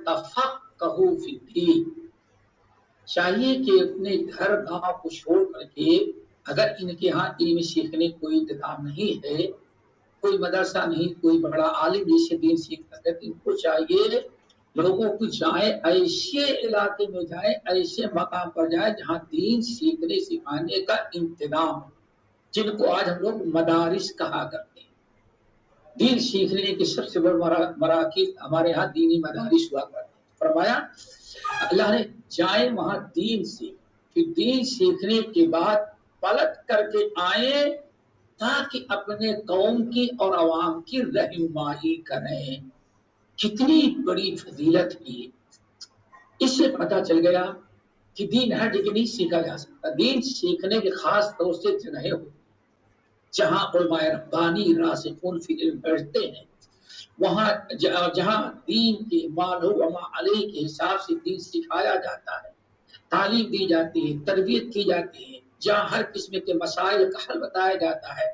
فَلْيَتَفَقَّهُوا فِي الدِّينِ، چاہیے کہ اپنے گھر گاؤں کو چھوڑ کر کے، اگر ان کے ہاں علم سیکھنے کوئی انتظام نہیں ہے، کوئی مدرسہ نہیں، کوئی بڑا عالم جیسے دین سیکھ سکتے، ان کو چاہیے لوگوں کو جائیں، ایسے علاقے میں جائیں، ایسے مقام پر جائیں جہاں دین سیکھنے سکھانے کا انتظام ہو، جن کو آج ہم لوگ مدارس کہا کرتے ہیں۔ دین سیکھنے کے سب سے بڑے مراکز ہمارے یہاں دینی مدارس ہوا کرتے ہیں۔ فرمایا اللہ نے جائیں وہاں دین سیکھ، پھر دین سیکھنے کے بعد پلٹ کر کے آئیں تاکہ اپنے قوم کی اور عوام کی رہنمائی کریں۔ کتنی بڑی فضیلت کی، اس سے پتہ چل گیا کہ دین ہر جگہ نہیں سیکھا جا سکتا، دین سیکھنے کے خاص طور سے جگہیں ہوتی جہاں علماء ربانی راسخون فی العلم بیٹھتے ہیں، وہاں جہاں دین کے مال و ما علیہ کے حساب سے دین سکھایا جاتا ہے، تعلیم دی جاتی ہے، تربیت کی جاتی ہے، جہاں ہر قسم کے مسائل کا حل بتایا جاتا ہے،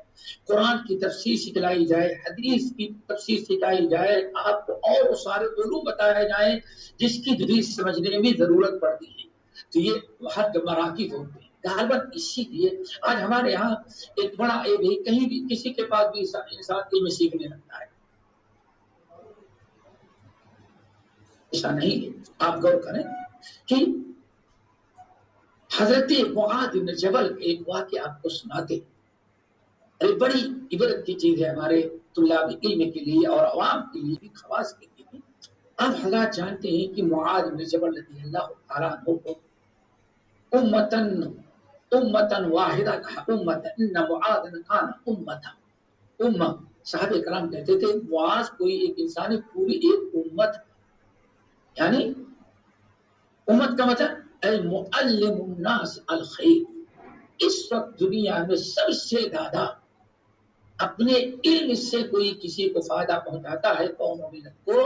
قرآن کی تفسیر سکھلائی جائے، حدیث کی تفسیر سکھائی جائے، آپ کو اور سارے علوم بتایا جائیں جس کی جدید سمجھنے میں ضرورت پڑتی ہے، تو یہ ہر مراکز ہوتے ہیں۔ غالباً اسی لیے آج ہمارے یہاں ایک بڑا کہیں بھی کسی کے پاس بھی انسان علم سیکھنے لگتا ہے، ایسا نہیں ہے۔ آپ غور کریں کہ حضرت معاذ بن جبل ایک واقعہ آپ کو سناتے ہیں، بڑی عبرت کی چیز ہے ہمارے طلاب علم کے لیے اور عوام کے لیے بھی، خواص کے لیے بھی۔ آپ حضرات جانتے ہیں کہ معاذ بن جبل رضی اللہ تعالیٰ عنہ کو امتن واحدہ کہا، امتن ان معاذ کان امہ، صحابہ کرام کہتے تھے معاذ کوئی ایک انسانی پوری ایک امت، یعنی امت کا مطلب المعلم الناس الخیر۔ اس وقت دنیا میں سب سے زیادہ اپنے علم سے کوئی کسی کو فائدہ پہنچاتا ہے قوم و ملت کو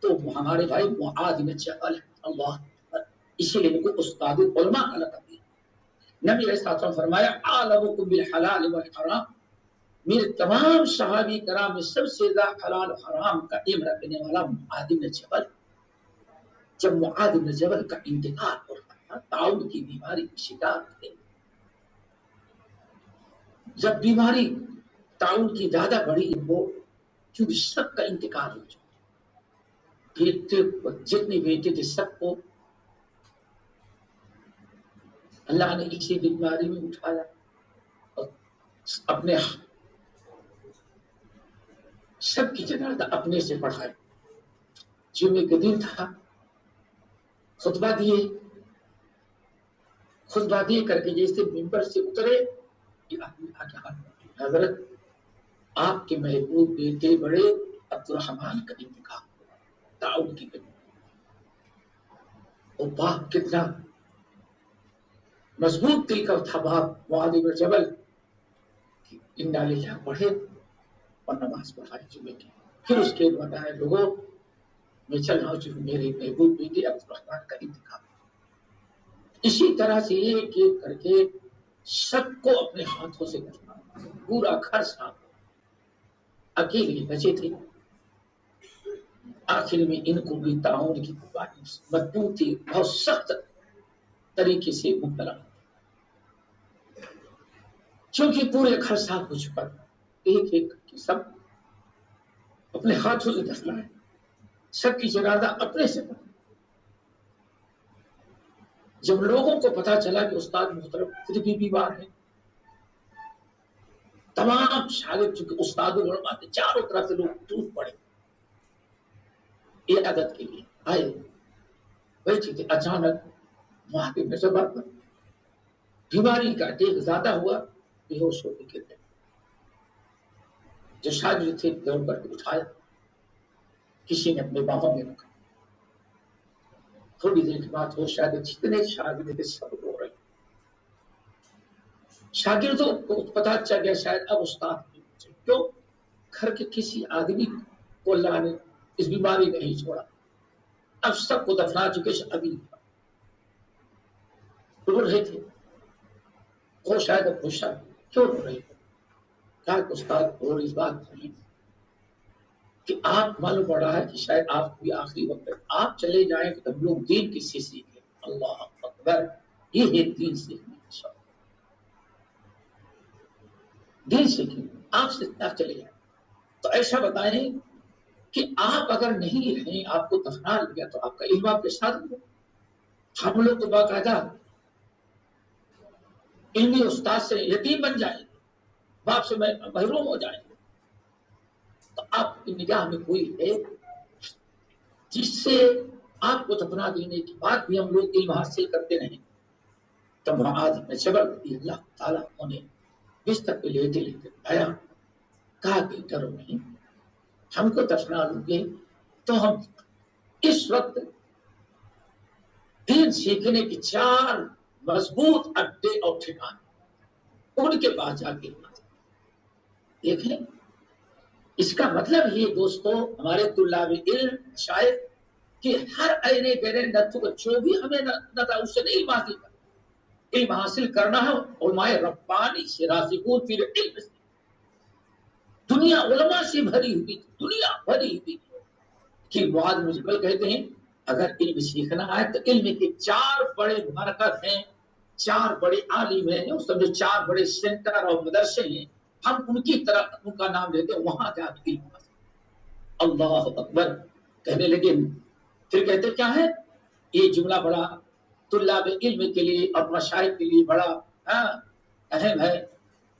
تو ہمارے بھائی معاذ بن جبل، اللہ اکبر، اسی لیے ان کو استاد العلماء کا لقب دیا۔ نبی علیہ الصلوۃ والسلام فرمایا عالمکم بالحلال والحرام، میرے تمام صحابی کرام میں سب سے زیادہ حلال و حرام کا علم رکھنے والا معاذ بن جبل۔ جب معاذ بن جبل کا انتقال ہو رہا تھا، تعاون کی بیماری کی شکار تھے، جب بیماری تعاون کی زیادہ بڑی وہ کیونکہ سب کا انتقال ہو چکا، بیٹے جتنے بیٹے تھے سب کو اللہ نے اسی بیماری میں اٹھایا اور اپنے سب کی جنازہ اپنے سے پڑھائی۔ جمعے کے دن تھا، خطبہ دیے کر کے جیسے ممبر سے اترے کہ حضرت آپ کے محبوب بیٹے بڑے عبد الرحمان کا انتقال، تعاون کی کمی، وہ باپ کتنا مضبوط دل کا تھا باپ معاذ بن جبل، انا للہ پڑھے اور نماز پڑھائی جمعے کی، پھر اس کے بتایا لوگوں میں چل رہا ہوں میرے محبوب بیٹے عبد الرحمان کا انتقال۔ اسی طرح سے ایک ایک کر کے سب کو اپنے ہاتھوں سے کرنا، پورا گھر صاف، اکیلے بچے تھے، آخر میں ان کو بھی تعاون کی مضبوط تھی، بہت سخت طریقے سے مبتلا، چونکہ پورے گھر صاف ہو چکا تھا، ایک ایک سب اپنے ہاتھوں سے دفنا ہے، سب کی جنازہ اپنے سے پڑھا۔ جب لوگوں کو پتا چلا کہ استاد محترم خود بھی بیمار ہے، تمام شاگرد چونکہ استاد علماء کے چاروں طرف سے لوگ ٹوٹ پڑے عیادت کے لیے آئے، بیٹھے تھے، اچانک وہاں کے نظر پر بیماری کا ٹیک زیادہ ہوا، بے ہوش ہو کے گر گئے۔ جو شاگرد تھے دوڑ کر کے اٹھایا، کسی نے اپنے باہوں میں رکھا، تھوڑی دیر کے بعد وہ شاگرد جتنے شاگرد تھے سب رو رہے، شاگردوں کو پتا چل گیا شاید اب استاد کیوں گھر کے کسی آدمی کو اللہ نے اس بیماری میں نہیں چھوڑا، اب سب کو دفنا چکے، ابھی رو رہے تھے، وہ شاید اب پوچھا کیوں رو رہے تھے، کہا کہ استاد اور اس بات نہیں، کہ آپ معلوم پڑ رہا ہے کہ شاید آپ بھی آخری وقت آپ چلے جائیں تو ہم لوگ دین کس سے سیکھیں. اللہ اکبر. یہ ہے دین سیکھنے کا شوق. دین سیکھیں آپ سے کیا چلے جائیں. تو ایسا بتائیں کہ آپ اگر نہیں رہیں, آپ کو دفنا لیا تو آپ کا علم آپ کے ساتھ ہو. ہم لوگ تو باقاعدہ علمی استاد سے یتیم بن جائیں گے, باپ سے محروم ہو جائیں گے. تو آپ کی نگاہ میں کوئی ہے جس سے آپ کو دفنا دینے کے بعد بھی ہم لوگ علم حاصل کرتے رہیں. تب معاذ بن جبل رضی اللہ تعالیٰ عنہ بستر پہ لیٹے لیٹے آیا, کہا کہ ڈرو نہیں, ہم کو دفنا دیں گے تو ہم اس وقت دین سیکھنے کی 4 مضبوط اڈے اور ٹھکانے ان کے پاس جا کے دیکھیں. اس کا مطلب یہ دوستو ہمارے طلاب علم شاید کہ ہر اینے گہرے نتو جو بھی ہمیں نہ اس سے نہیں حاصل کرنا, علم حاصل کرنا ہے علماء ربانی سے, راسخون فی العلم سے. دنیا علماء سے بھری ہوئی, دنیا بھری ہوئی کہ معاذ بن جبل کہتے ہیں اگر علم سیکھنا ہے تو علم کے 4 بڑے مرکز ہیں, 4 بڑے عالم ہیں, اس میں 4 بڑے سینٹر اور مدرسے ہیں, ہم ان کی طرف ان کا نام لیتے ہیں, وہاں جا کے علم حاصل. اللہ اکبر کہنے لگے. پھر کہتے کیا ہے یہ جملہ بڑا طلاب علم کے لیے اور مشائخ کے لیے بڑا اہم ہے.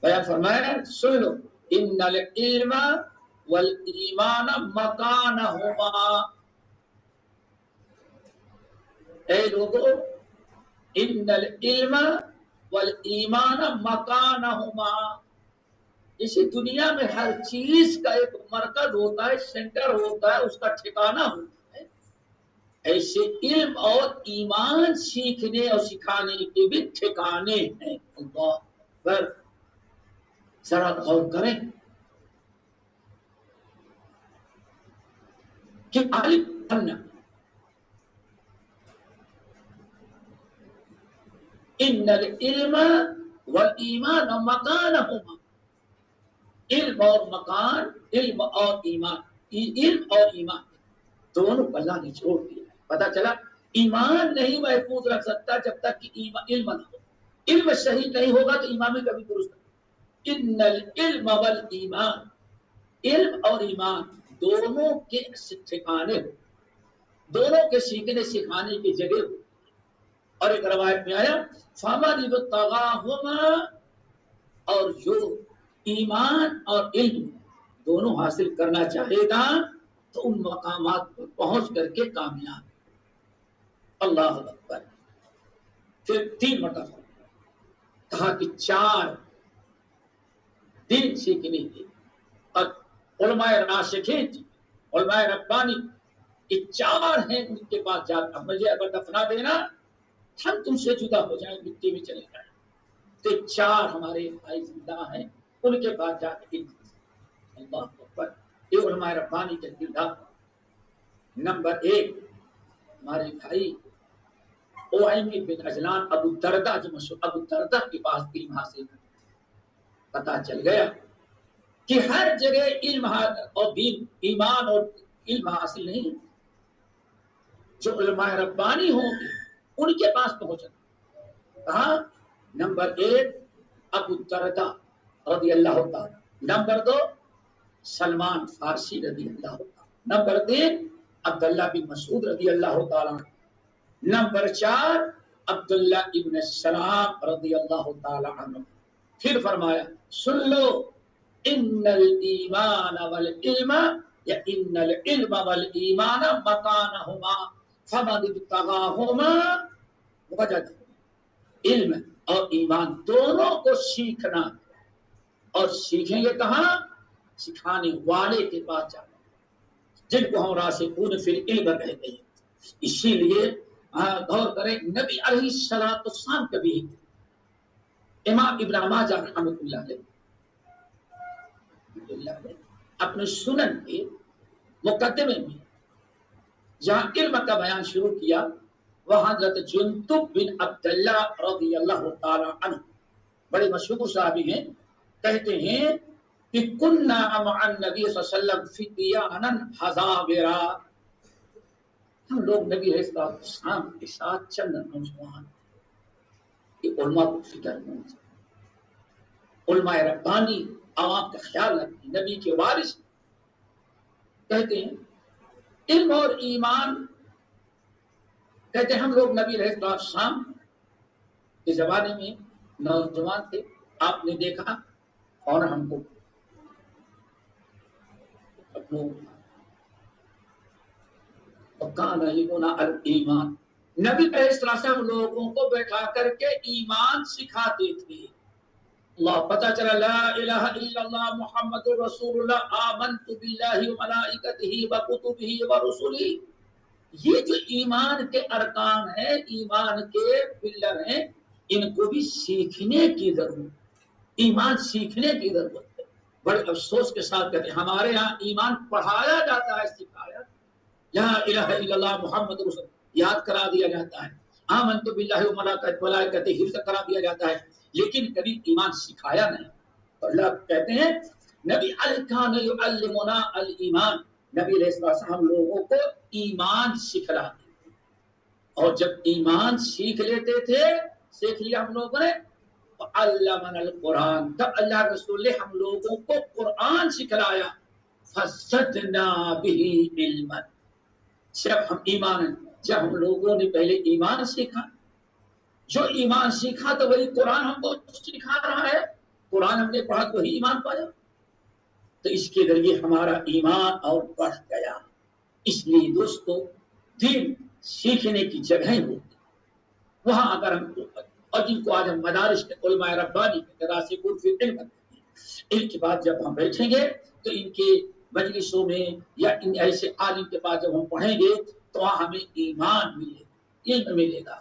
بیان فرمایا سن لو, ان العلم والایمان مکانہما. اے لوگو, ان العلم والایمان مکانہما. اسی دنیا میں ہر چیز کا ایک مرکز ہوتا ہے, سینٹر ہوتا ہے, اس کا ٹھکانہ ہوتا ہے. ایسے علم اور ایمان سیکھنے اور سکھانے کے بھی ٹھکانے ہیں. اللہ اکبر. ذرا غور کریں کہ عالم بننا, ان العلم والایمان مکانہما. علم اور مکان, علم اور ایمان, علم اور ایمان دونوں اللہ نے چھوڑ دیا. پتا چلا ایمان نہیں محفوظ رکھ سکتا جب تک کہ علم نہ ہو. علم صحیح نہیں ہوگا تو ایمان میں کبھی درست نہیں. ان العلم والایمان, علم اور ایمان دونوں کے ٹھکانے ہو, دونوں کے سیکھنے سکھانے کی جگہ ہو. اور ایک روایت میں آیا فمن ابتغاہما, اور جو ایمان اور علم دونوں حاصل کرنا چاہے گا تو ان مقامات پر پہنچ کر کے کامیاب. اللہ اکبر. پھر 3 مرتبہ کہا کہ 4 دین سیکھنے کے اور علماء راشدین, علماء ربانی, یہ 4 ہیں. ان کے پاس جا کر مجھے اگر دفنا دینا ہم تم سے جدا ہو جائیں, مٹی میں چلے جائیں. تو 4 ہمارے بھائی زندہ ہیں, ان کے پاس جا کے اللہ اکبر. یہ علماء ربانی کے کردار. نمبر 1 ہمارے بھائی اوعیمی بن عجلان ابو الدرداء, جو مشہور ابو الدرداء کے پاس علم حاصل کر. پتا چل گیا کہ ہر جگہ علم اور دین, ایمان اور علم حاصل نہیں. جو علماء ربانی ہوں گے ان کے پاس پہنچنا. کہاں نمبر 1 ابو الدرداء رضی اللہ تعالی, نمبر 2 سلمان فارسی رضی اللہ تعالی, نمبر 3 عبداللہ بن مسعود رضی اللہ تعالی, نمبر 4 عبداللہ ابن السلام رضی اللہ تعالی عنہ. پھر فرمایا سن لو, ان الایمان والعلم یا ان العلم والایمان مکانہما فمن ابتغاہما وجد. علم اور ایمان دونوں کو سیکھنا, اور سیکھیں گے کہاں؟ سکھانے والے کے پاس جانا, جن کو ہم راسخون فی العلم کہتے ہیں. اسی لیے غور کریں, نبی علیہ الصلوۃ والسلام کبھی امام ابن ماجہ رحمۃ اللہ علیہ اپنے سنن کے مقدمے میں جہاں علم کا بیان شروع کیا, وہاں حضرت جندب بن عبداللہ رضی اللہ تعالی عنہ, بڑے مشہور صحابی ہیں, کہتے ہیں کہ کننا مع النبی صلی اللہ علیہ وسلم فتیانا حذابرا، ہم لوگ نبی علیہ السلام کے ساتھ چند نوجوان کہ علماء کو فکر نہیں، علماء ربانی عوام کا خیال رکھتے، نبی کے وارث کہتے ہیں علم اور ایمان، کہتے ہیں ہم لوگ نبی علیہ السلام کے زمانے میں نوجوان تھے، آپ نے دیکھا اور ہم کو ایمان، نبی علیہ السلام لوگوں کو بیٹھا کر کے ایمان سکھاتے تھے، اللہ پتہ چلا لا الہ الا اللہ محمد رسول اللہ آمنت باللہ وملائکتہ وکتبہ ورسلہ، یہ جو ایمان کے ارکان ہیں، ایمان کے پلر ہیں، ان کو بھی سیکھنے کی ضرورت، ایمان سیکھنے کی ضرورت ہے۔ بڑے افسوس کے ساتھ کہتے ہیں ہمارے ہاں ایمان پڑھایا جاتا ہے، سکھایا لا الہ الا اللہ محمد رسول یاد کرا دیا جاتا ہے، آمنت باللہ وملائکتہ حفظ کرا دیا جاتا ہے، لیکن کبھی ایمان سکھایا نہیں۔ اللہ کہتے ہیں نبی کان یعلمنا الایمان، نبی علیہ السلام ہم لوگوں کو ایمان سکھلاتے تھے، اور جب ایمان سیکھ لیتے تھے، سیکھ لیا ہم لوگوں نے، علمنا القرآن، تب اللہ رسول نے ہم لوگوں کو قرآن سکھلایا، فزدنا به علما، جب ہم لوگوں نے پہلے ایمان سیکھا، جو ایمان سیکھا تو وہی قرآن ہم کو سکھا رہا ہے، قرآن ہم نے پڑھا تو وہی ایمان پایا، تو اس کے ذریعے ہمارا ایمان اور بڑھ گیا۔ اس لیے دوستو دین سیکھنے کی جگہیں ہوتی، وہاں اگر ہم اور جن کو آج ہم مدارس کے علماء ربانی کے راسخون فی العلم، ان کے بعد جب ہم بیٹھیں گے تو ان کے مجلسوں میں یا ان ایسے عالم کے پاس جب ہم پڑھیں گے تو وہاں ہمیں ایمان ملے گا، علم ملے گا،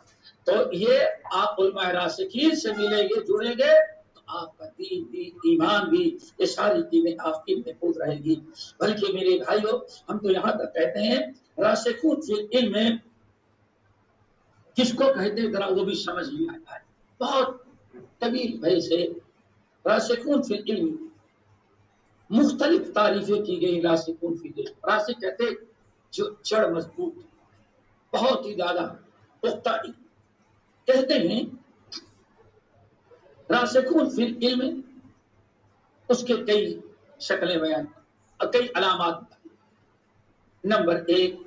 تو یہ آپ علماء راسخین سے ملیں گے، جڑیں گے تو آپ کا دین بھی ایمان بھی یہ ساری چیزیں آپ کی محفوظ رہے گی۔ بلکہ میرے بھائیوں ہم تو یہاں تک کہتے ہیں راسخون فی العلم میں کس کو کہتے ہیں ذرا وہ بھی سمجھ نہیں آتا ہے، بہت طویل بھائی سے راسخون فی العلم مختلف تعریفیں کی گئی، راسخون فی العلم، راسخ کہتے جو جڑ مضبوط بہت ہی زیادہ پختہ کہتے ہیں، راسخون فی العلم اس کے کئی شکلیں بیان اور کئی علامات۔ نمبر 1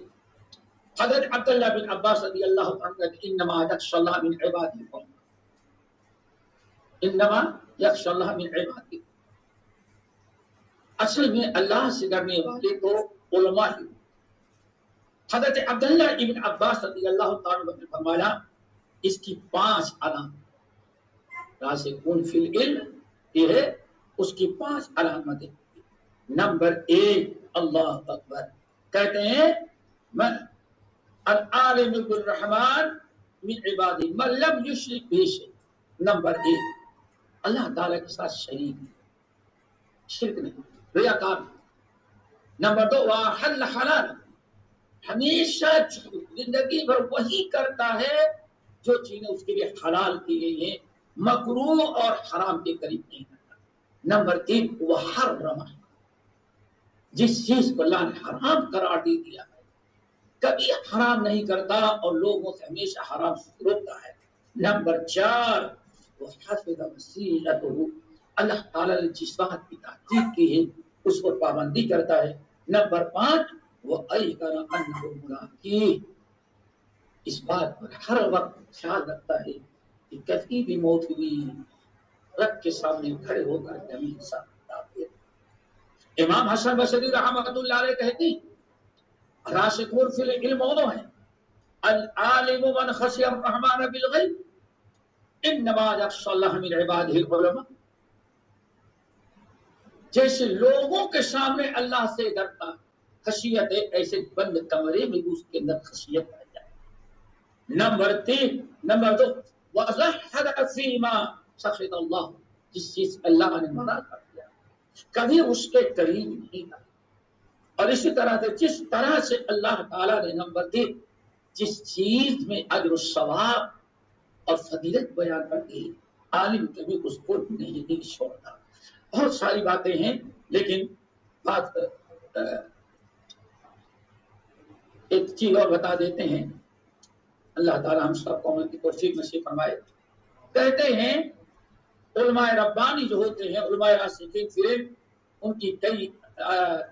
حضرت عبداللہ بن عباس رضی اللہ عنہ انما یخشى اللہ من عباده العلماء، انما یخشى اللہ من عباده، اصل میں اللہ سے ڈرنے والے تو علماء ہی۔ حضرت عبداللہ ابن عباس رضی اللہ عنہ نے فرمایا اس کی 5 علامات، راسخون فی العلم یہ ہے، اس کی 5 علامتیں۔ نمبر 1 اللہ اکبر، کہتے ہیں من العالم بالرحمن من عبادی من لم یشرک به شیء، نمبر 1 اللہ تعالیٰ کے ساتھ شریک نہیں، شرک نہیں، ریاکار نہیں۔ نمبر 2 وحل حلال، ہمیشہ زندگی بھر وہی کرتا ہے جو چیزیں اس کے لیے حلال کی گئی ہیں، مکروہ اور حرام کے قریب نہیں کرتا۔ نمبر 3 وہ حرم، جس چیز کو اللہ نے حرام قرار دے دیا ہے کبھی حرام نہیں کرتا اور لوگوں سے ہمیشہ حرام سے روکتا ہے۔ نمبر 4 وہ حفظ وسیلتہ، اللہ تعالیٰ نے جس بات کی تحقیق کی ہے اس کو پابندی کرتا ہے۔ نمبر 5 وہ ایقن انہ ملاقی، اس بات پر ہر وقت خیال رکھتا ہے کہ کبھی بھی موت ہوئی رب کے سامنے کھڑے ہو کر زمین حساب کتاب دے۔ امام حسن بصری رحمۃ اللہ علیہ کہتے ہیں راسخون فی العلم وہ ہیں العالم من خشی الرحمن بالغیب انما یخشی اللہ من عبادہ العلماء، جیسے لوگوں کے سامنے اللہ سے ڈرتا، خشیت ہے ایسے بند کمرے میں بھی اس کے اندر خشیت آ جائے۔ نمبر 2 وزہد فیما سخط اللہ، جس چیز اللہ نے منع کر دیا کبھی اس کے قریب نہیں تھا۔ اور اسی طرح سے جس طرح سے اللہ تعالیٰ نے نمبر 3 جس چیز میں اجر و ثواب اور فضیلت بیان کر دی عالم کبھی اس کو نہیں چھوڑتا۔ بہت ساری باتیں ہیں لیکن بات ایک چیز اور بتا دیتے ہیں، اللہ تعالیٰ ہم سب کو عمل کی توفیق نصیب فرمائے. کہتے ہیں علماء ربانی جو ہوتے ہیں، علماء راسخین فی العلم، ان کی کئی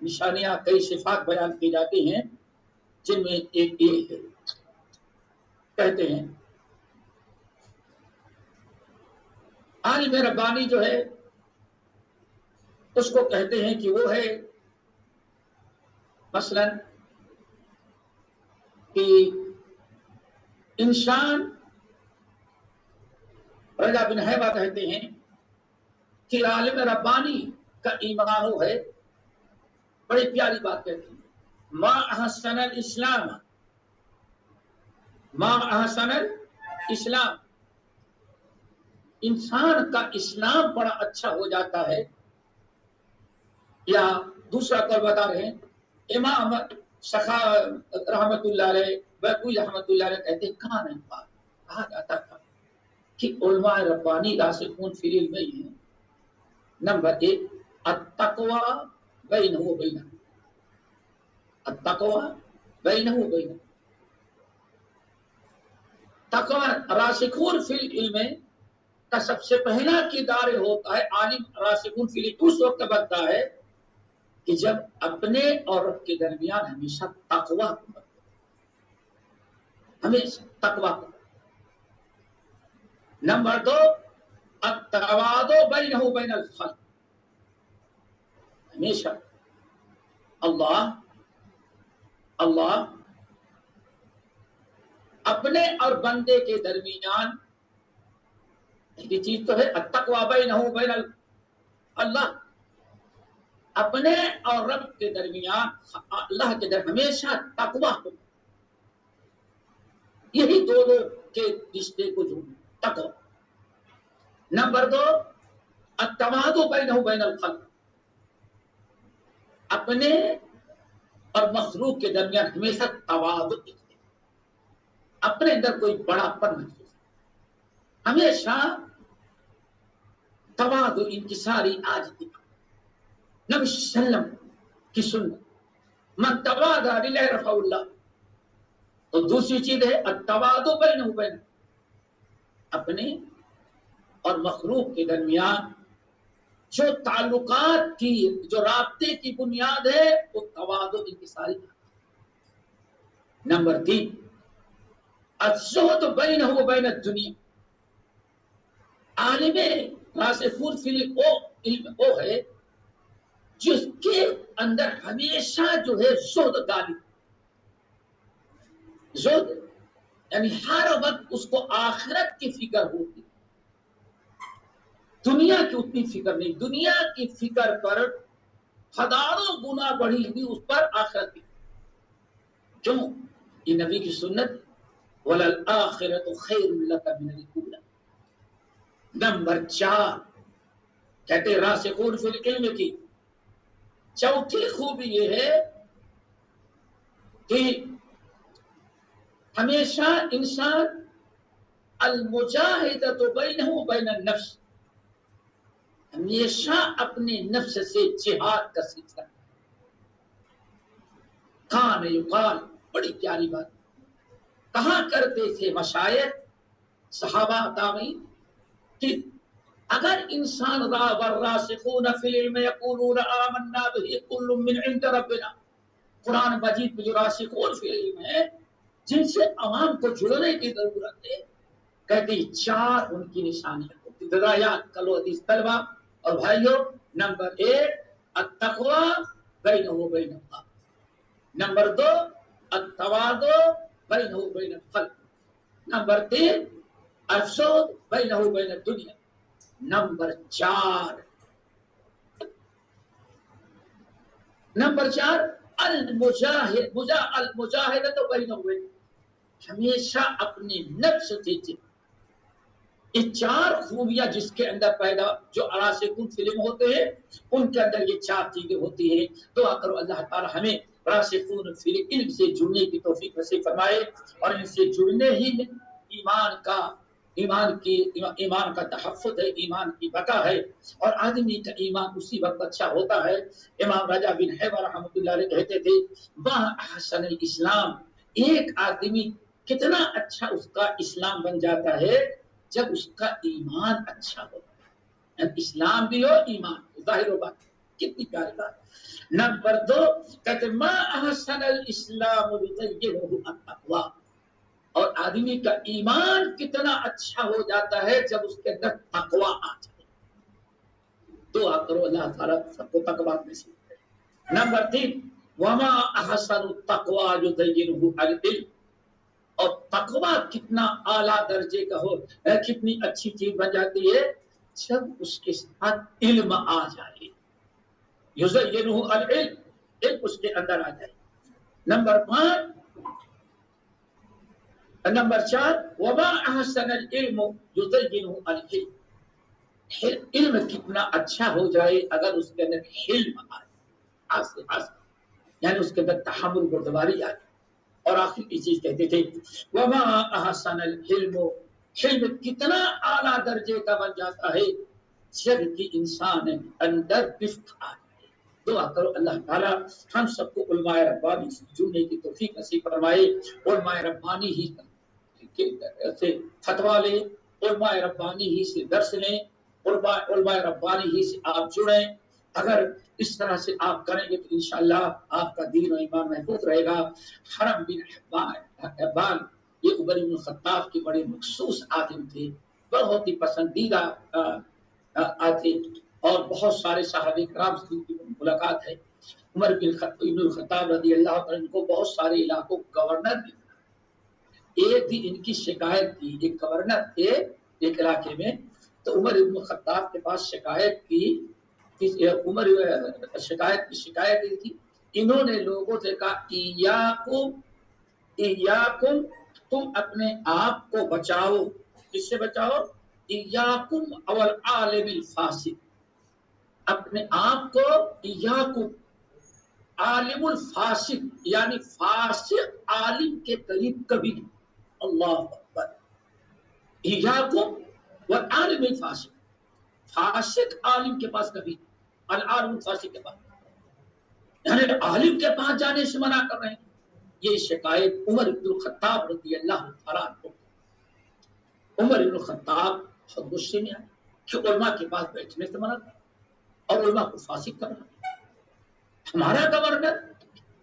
نشانیاں، کئی صفات بیان کی جاتی ہیں، جن میں ایک یہ ہے. کہتے ہیں عالم ربانی جو ہے اس کو کہتے ہیں کہ وہ ہے مثلا کہ انسان، رجا بن حیوہ کہتے ہیں کہ عالم ربانی کا ایمان وہ ہے، بڑی پیاری بات کہتے ہیں، ما احسن الاسلام، ما احسن الاسلام، انسان کا اسلام بڑا اچھا ہو جاتا ہے. یا دوسرا قول بتا رہے ہیں امام سخا رحمت اللہ علیہ، بیکوی رحمت اللہ علیہ کہتے ہیں کہا جاتا تھا کہ علماء ربانی راسخون فی العلم میں ہیں. نمبر ایک التقوی بینہ و بینہ، التقوی بینہ و بینہ، تقوی راسخون فی العلم کا سب سے پہلا کردار ہوتا ہے. عالم راسخون فی العلم اس وقت بنتا ہے کہ جب اپنے اور رب کے درمیان ہمیشہ تقوی، ہمیشہ تقوی. نمبر دو التواضع بینہ و بین الخلق، ہمیشہ اللہ اپنے اور بندے کے درمیان، یہ چیز تو ہے التقوی بینہ و بین اللہ، اپنے اور رب کے درمیان، اللہ کے درمیان ہمیشہ تقوی ہو، یہی دونوں کے رشتے کو جوڑنا تقوی. نمبر دو التواضع بینہ و بین الخلق، اپنے اور مخلوق کے درمیان ہمیشہ تواضع، اپنے اندر کوئی بڑا پن محسوس، ہمیشہ تواضع، انکساری، عاجزی. نبی صلی اللہ علیہ وسلم کی سنت من تواضع للہ رفعہ اللہ. تو دوسری چیز ہے التواضع بینہ و بین، اپنے اور مخلوق کے درمیان جو تعلقات کی، جو رابطے کی بنیاد ہے وہ تواضع، انکساری. نمبر تین الزہد بینہ و بین الدنیا، عالم راسخون فی العلم وہ ہے جس کے اندر ہمیشہ جو ہے زہد غالب، زہد یعنی ہر وقت اس کو آخرت کی فکر ہوتی، دنیا کی اتنی فکر نہیں. دنیا کی فکر پر ہزاروں گنا بڑھی ہوئی اس پر آخرت کی. کیوں؟ یہ نبی کی سنت وَلَلْآخِرَةُ خَيْرٌ لَكَ مِنَ الْأُولَىٰ. نمبر چار کہتے راسخون فی العلم کی چوتھی خوبی یہ ہے کہ ہمیشہ انسان المجاہدۃ بینہ و بین النفس، ہمیشہ اپنے نفس سے جہاد کا سلسلہ. کان یقال، بڑی پیاری بات کہا کرتے تھے مشائخ، صحابہ، تابعین، کہ اگر انسان والراسخون فی العلم یقولون آمنا به کل من عند ربنا، قرآن مجید میں جو راسخون فی العلم ہے جن سے عوام کو جڑنے کی ضرورت ہے، کہتے چار ان کی نشانیاں ہوتی. یاد کرو حدیث طلبہ اور بھائیوں. نمبر ایک التقوی بینہ و بین اللہ، نمبر دو التواضع بینہ و بین الخلق، نمبر تین الزہد بینہ و بین الدنیا، نمبر چار المجاہدۃ بینہ و بین، ہمیشہ اپنے نفس سے. یہ چار خوبیاں جس کے اندر پیدا، جو راسخون فی العلم ہوتے ہیں ان کے اندر یہ چار چیزیں ہوتی ہیں. دعا کرو اللہ تعالی ہمیں راسخون فی العلم سے جڑنے کی توفیق نصیب فرمائے، اور ان سے جڑنے ہی میں ایمان کا ایمان کا تحفظ ہے، ایمان کی بقا ہے، اور آدمی کا ایمان اسی وقت اچھا ہوتا ہے۔ امام رجا بن حیوہ رحمۃ اللہ علیہ کہتے تھے ما احسن الاسلام، ایک آدمی کتنا اچھا اس کا اسلام بن جاتا ہے جب اس کا ایمان اچھا ہوتا ہے، اسلام بھی ہو ایمان ظاہر و باطن، کتنی پیاری بات۔ نمبر 2 کہتے ما احسن الاسلام یزینہ التقوی، اور آدمی کا ایمان کتنا اچھا ہو جاتا ہے جب اس کے اندر تقوی آ جائے۔ دعا کرو اللہ تعالیٰ سب کو تقوی نصیب کرے۔ نمبر 3 وما احسن التقوی یزینہ العلم، اور تقوی کتنا اعلیٰ درجے کا ہو، کتنی اچھی چیز بن جاتی ہے جب اس کے ساتھ علم آ جائے، یزینہ العلم، علم اس کے اندر آ جائے۔ نمبر 4 وما احسن العلم یزینہ الحلم، علم کتنا اچھا ہو جائے اگر اس کے اندر حلم آئے، یعنی اس کے اندر تحمل بردباری آئے۔ اور آخر کی چیز کہتے تھے وما احسن الحلم، حلم کتنا اعلیٰ درجے کا بن جاتا ہے جب کہ انسان اندر رفق آ جائے۔ دعا کرو اللہ تعالیٰ ہم سب کو علماء ربانی سے جڑنے کی توفیق نصیب فرمائے، علماء ربانی ہی سے فتوا لیں، علماء ربانی ہی سے درس لیں، علماء ربانی ہی سے آپ جڑیں۔ اگر اس طرح سے آپ کریں گے تو انشاءاللہ آپ کا دین و ایمان محفوظ رہے گا۔ حرم بن حبان یہ عمر بن الخطاب کے بڑے مخصوص عالم تھے، بہت ہی پسندیدہ تھے، اور بہت سارے صحابہ کرام سے ان کی ملاقات ہے۔ عمر بن الخطاب رضی اللہ عنہ کو بہت سارے علاقوں گورنر بھی، ایک بھی ان کی شکایت کی، ایک گورنر تھے ایک علاقے میں، تو عمر بن الخطاب کے پاس شکایت کی تھی، انہوں نے لوگوں سے کہا ایاکم، تم اپنے آپ کو بچاؤ، کس سے بچاؤ؟ ایاکم والعالم الفاسق، اپنے آپ کو ایاکم عالم الفاسق، یعنی فاسق عالم کے قریب کبھی، اللہ اکبر، ایاکم والعالم الفاسق، فاسق عالم کے پاس کبھی، العالم الفاسق کے پاس، یعنی عالم کے پاس جانے سے منع کر رہے ہیں۔ یہ شکایت عمر بن الخطاب رضی اللہ عنہ کو، عمر بن الخطاب بہت غصے میں آئے کہ علماء کے پاس بیٹھنے سے منع کر اور علماء کو فاسق کرنا۔ ہمارا گورنر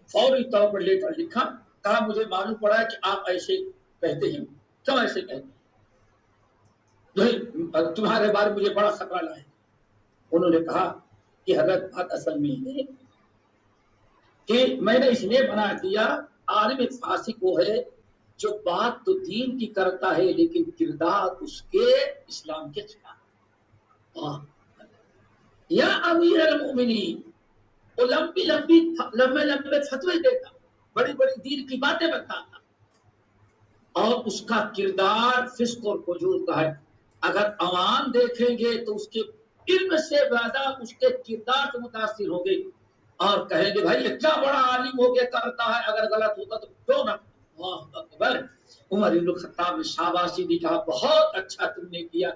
فوری طور پر لے کر لکھا، کہا مجھے معلوم پڑا ہے کہ آپ ایسے کہتے ہیں، کیوں ایسے کہتے ہیں؟ تمہارے بارے میں مجھے بڑا خطرہ لائے۔ انہوں نے کہا کہ حضرت بات اصل میں ہے کہ میں نے اس لیے منع کیا، عالم فاسق وہ ہے جو بات تو دین کی کرتا ہے لیکن کردار اس کے اسلام کے خلاف۔ یا امیر المؤمنین، وہ لمبے فتوے دیتا، بڑی بڑی دین کی باتیں بتاتا، اور اس کا کردار فسق اور فجور کا ہے۔ اگر عوام دیکھیں گے تو اس کے علم سے زیادہ اس کے کردار سے متاثر ہوں گے، اور کہیں گے بھائی اتنا بڑا عالم ہو کے کرتا ہے، اگر غلط ہوتا تو کیوں نہ۔ اللہ اکبر، عمر بن الخطاب نے شاباشی دی، کہا بہت اچھا تم نے کیا۔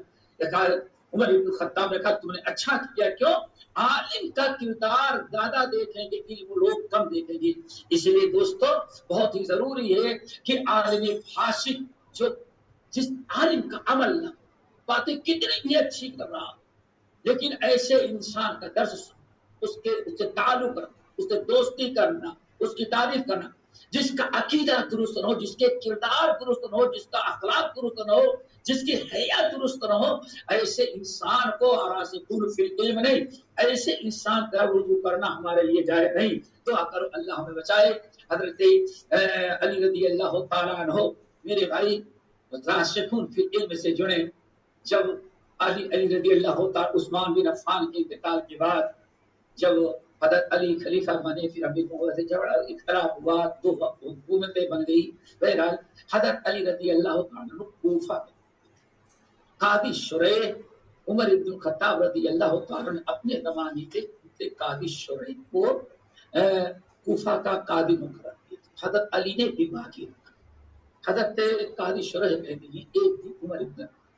عمر بن الخطاب نے کہا تم نے اچھا کیا، کیوں؟ عالم کا کردار زیادہ دیکھیں گے، علم لوگ کم دیکھیں گے۔ اس لیے دوستو بہت ہی ضروری ہے کہ عالم فاسق، جو جس عالم کا عمل نہ، باتیں کتنی بھی اچھی کر رہا لیکن ایسے انسان کا درس اس سے تعلق رکھنا، اس سے دوستی کرنا، اس کی تعریف کرنا، جس کا عقیدہ درست نہ ہو، جس کے کردار درست نہ ہو، جس کا اخلاق درست نہ ہو، جس کی حیا درست نہ ہو، ایسے انسان کو راسخون فی العلم نہیں، ایسے انسان کا رجوع کرنا ہمارے لیے جائز نہیں۔ دعا کرو اللہ ہمیں بچائے۔ حضرت علی رضی اللہ تعالیٰ عنہ، میرے بھائی راسخون فی العلم سے جڑے۔ جب علی رضی اللہ تعالیٰ عثمان بن عفان کے انتقال کے بعد جب حضرت علی خلیفہ بنے، پھر ابھی سے جھگڑا اختلاف ہوا، دو حکومتیں بن گئی۔ بہرحال حضرت علی رضی اللہ تعالیٰ کوفہ قاضی شریح عمر بن الخطاب رضی اللہ تعالیٰ نے اپنے زمانے کے قاضی شریح کو کوفہ کا قاضی مقرر کیا، حضرت علی نے بھی باقی رکھا۔ حضرت قاضی شریح کہتے ہیں ایک دن عمر بن